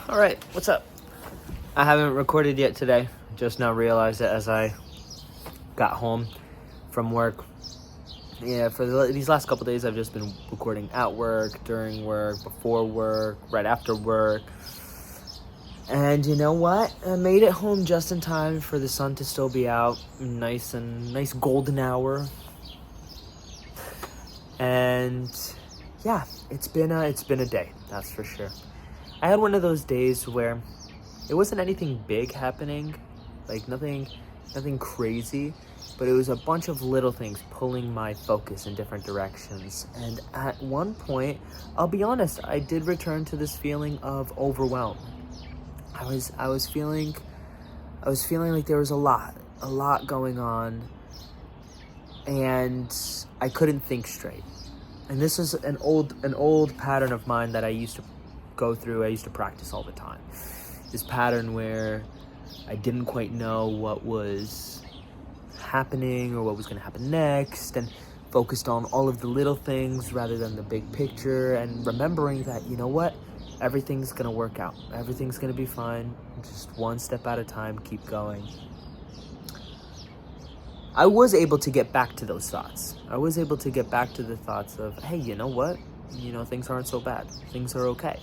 All right, what's up? I haven't recorded yet today. Just now realized it as I got home from work. Yeah, for these last couple days, I've just been recording at work, during work, before work, right after work. And you know what? I made it home just in time for the sun to still be out, nice golden hour. And yeah, it's been a day, that's for sure. I had one of those days where it wasn't anything big happening, like nothing crazy, but it was a bunch of little things pulling my focus in different directions. And at one point, I'll be honest, I did return to this feeling of overwhelm. I was feeling like there was a lot going on, and I couldn't think straight. And this is an old pattern of mine that I used to go through. I used to practice all the time. This pattern where I didn't quite know what was happening or what was going to happen next, and focused on all of the little things rather than the big picture, and remembering that, you know what, everything's going to work out. Everything's going to be fine. Just one step at a time, keep going. I was able to get back to those thoughts. I was able to get back to the thoughts of, hey, you know what? You know, things aren't so bad. Things are okay.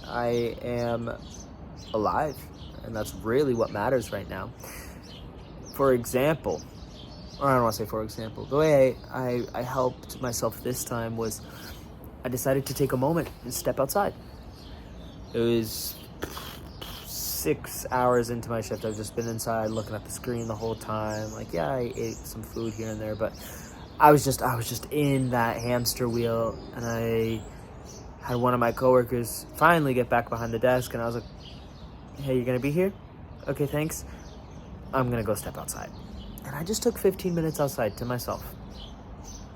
I am alive, and that's really what matters right now. For example, or I don't want to say for example, the way I helped myself this time was I decided to take a moment and step outside. It was 6 hours into my shift. I've just been inside looking at the screen the whole time. Like, yeah, I ate some food here and there, but I was just in that hamster wheel, and I had one of my coworkers finally get back behind the desk, and I was like, hey, you gonna be here? Okay, thanks. I'm gonna go step outside. And I just took 15 minutes outside to myself.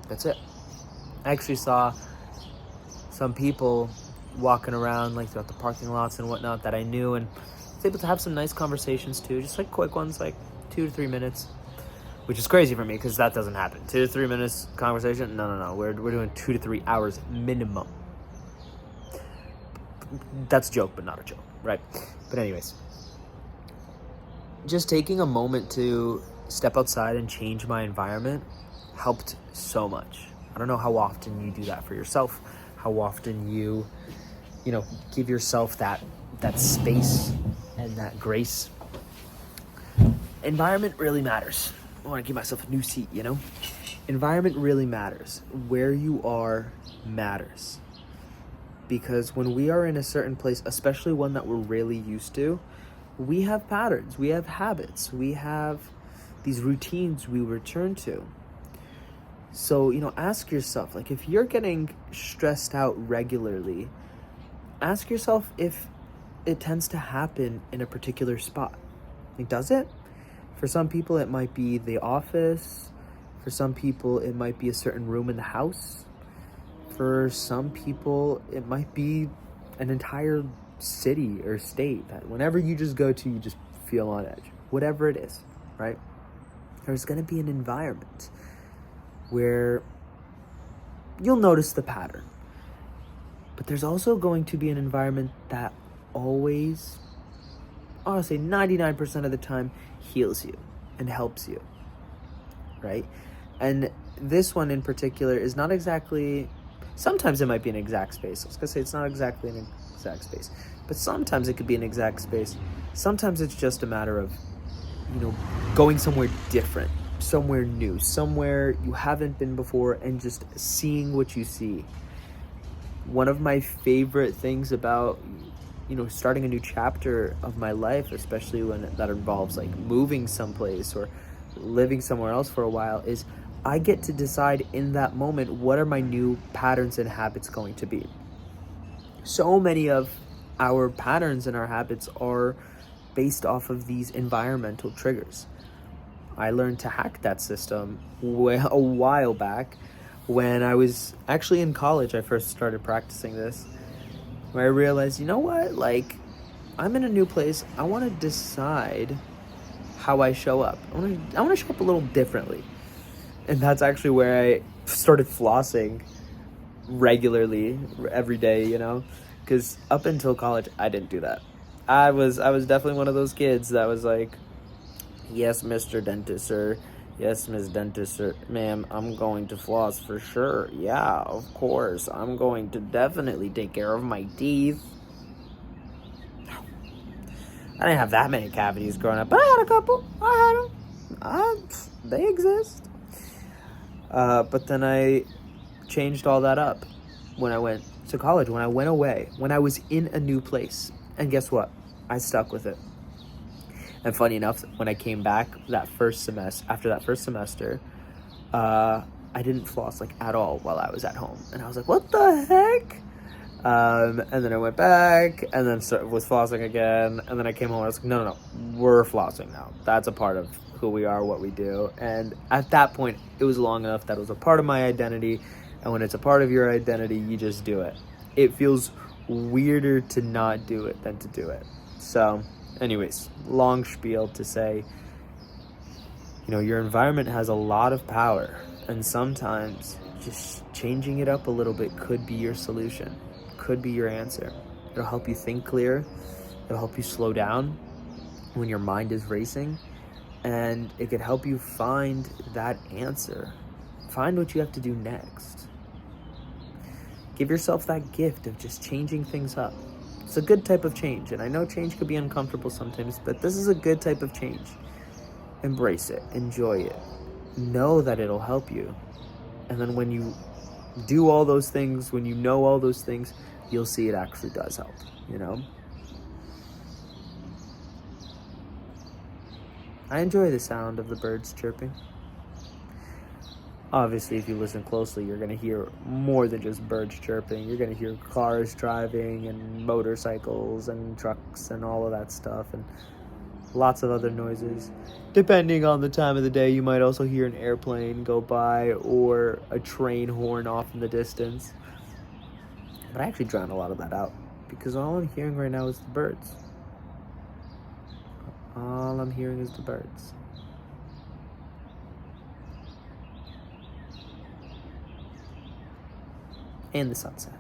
That's it. I actually saw some people walking around like throughout the parking lots and whatnot that I knew, and was able to have some nice conversations too, just like quick ones, like 2 to 3 minutes, which is crazy for me because that doesn't happen. 2 to 3 minutes conversation? No. We're doing 2 to 3 hours minimum. That's a joke, but not a joke, right? But anyways, just taking a moment to step outside and change my environment helped so much. I don't know how often you do that for yourself, how often you give yourself that space and that grace. Environment really matters. I want to give myself a new seat, Environment really matters. Where you are matters. Because when we are in a certain place, especially one that we're really used to, we have patterns, we have habits, we have these routines we return to. So, ask yourself, like, if you're getting stressed out regularly, ask yourself if it tends to happen in a particular spot. Like, does it? For some people, it might be the office. For some people, it might be a certain room in the house. For some people, it might be an entire city or state that whenever you just go to, you just feel on edge. Whatever it is, right? There's going to be an environment where you'll notice the pattern. But there's also going to be an environment that always, honestly, 99% of the time, heals you and helps you, right? And this one in particular is not exactly... Sometimes it might be an exact space. I was going to say it's not exactly an exact space. But sometimes it could be an exact space. Sometimes it's just a matter of, going somewhere different, somewhere new, somewhere you haven't been before, and just seeing what you see. One of my favorite things about, starting a new chapter of my life, especially when that involves like moving someplace or living somewhere else for a while, is I get to decide in that moment, what are my new patterns and habits going to be? So many of our patterns and our habits are based off of these environmental triggers. I learned to hack that system a while back when I was actually in college. I first started practicing this, where I realized, like, I'm in a new place. I want to decide how I show up. I want to show up a little differently. And that's actually where I started flossing regularly every day, because up until college, I didn't do that. I was definitely one of those kids that was like, yes, Mr. Dentist, sir. Yes, Miss Dentist, sir. Ma'am, I'm going to floss for sure. Yeah, of course. I'm going to definitely take care of my teeth. I didn't have that many cavities growing up, but I had a couple. I had them. They exist. But then I changed all that up when I went to college, when I went away, when I was in a new place. And guess what? I stuck with it. And funny enough, when I came back after that first semester, I didn't floss like at all while I was at home. And I was like, what the heck? And then I went back and then was flossing again. And then I came home and I was like, no, we're flossing now. That's a part of who we are, what we do. And at that point, it was long enough that it was a part of my identity. And when it's a part of your identity, you just do it. It feels weirder to not do it than to do it. So anyways, long spiel to say, your environment has a lot of power. And sometimes just changing it up a little bit could be your solution. Could be your answer. It'll help you think clear. It'll help you slow down when your mind is racing, and it could help you find that answer. Find what you have to do next. Give yourself that gift of just changing things up. It's a good type of change, and I know change could be uncomfortable sometimes, but this is a good type of change. Embrace it. Enjoy it. Know that it'll help you. And then when you do all those things, when you know all those things, you'll see it actually does help, I enjoy the sound of the birds chirping. Obviously, if you listen closely, you're going to hear more than just birds chirping. You're going to hear cars driving and motorcycles and trucks and all of that stuff and lots of other noises. Depending on the time of the day, you might also hear an airplane go by or a train horn off in the distance. But I actually drown a lot of that out because all I'm hearing right now is the birds. All I'm hearing is the birds. And the sunset.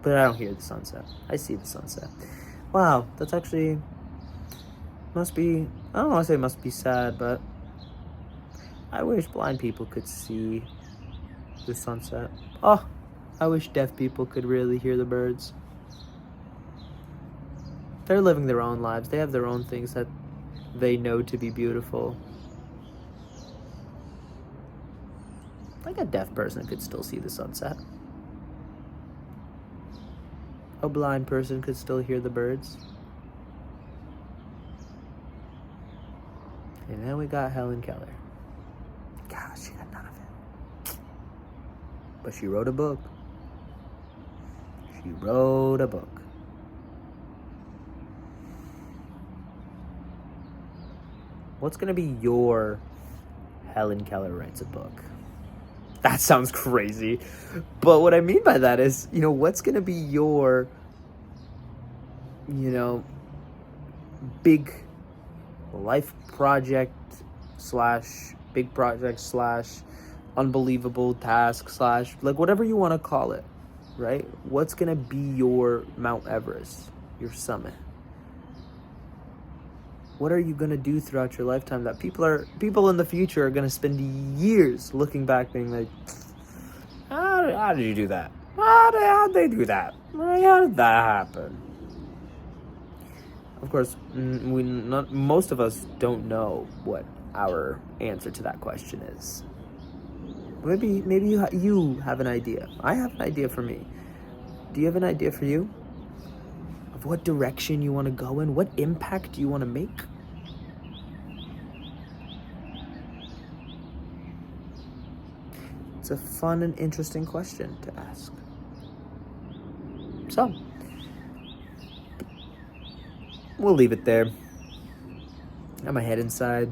But I don't hear the sunset. I see the sunset. Wow, that's actually must be, I don't want to say it must be sad, but I wish blind people could see the sunset. Oh, I wish deaf people could really hear the birds. They're living their own lives. They have their own things that they know to be beautiful. Like a deaf person could still see the sunset. A blind person could still hear the birds. And then we got Helen Keller. Gosh, she got none of it. But she wrote a book. She wrote a book. What's going to be your Helen Keller writes a book? That sounds crazy. But what I mean by that is, what's going to be your, big life project / big project / unbelievable task / like whatever you want to call it, right? What's going to be your Mount Everest, your summit? What are you going to do throughout your lifetime that people in the future are going to spend years looking back being like, how did you do that? How did they do that? How did that happen? Of course, most of us don't know what our answer to that question is. Maybe you have an idea. I have an idea for me. Do you have an idea for you? Of what direction you want to go in? What impact you want to make? It's a fun and interesting question to ask. So, we'll leave it there. I'm gonna head inside,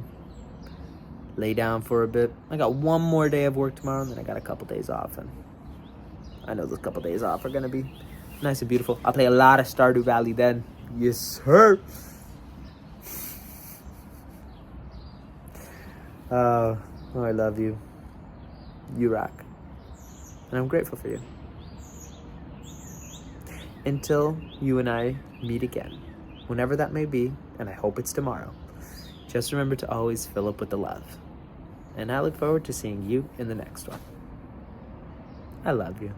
lay down for a bit. I got one more day of work tomorrow, and then I got a couple days off, and I know those couple days off are gonna be nice and beautiful. I'll play a lot of Stardew Valley then. Yes, sir. Oh, I love you. You rock. And I'm grateful for you. until you and I meet again, whenever that may be, and I hope it's tomorrow, just remember to always fill up with the love. And I look forward to seeing you in the next one. I love you.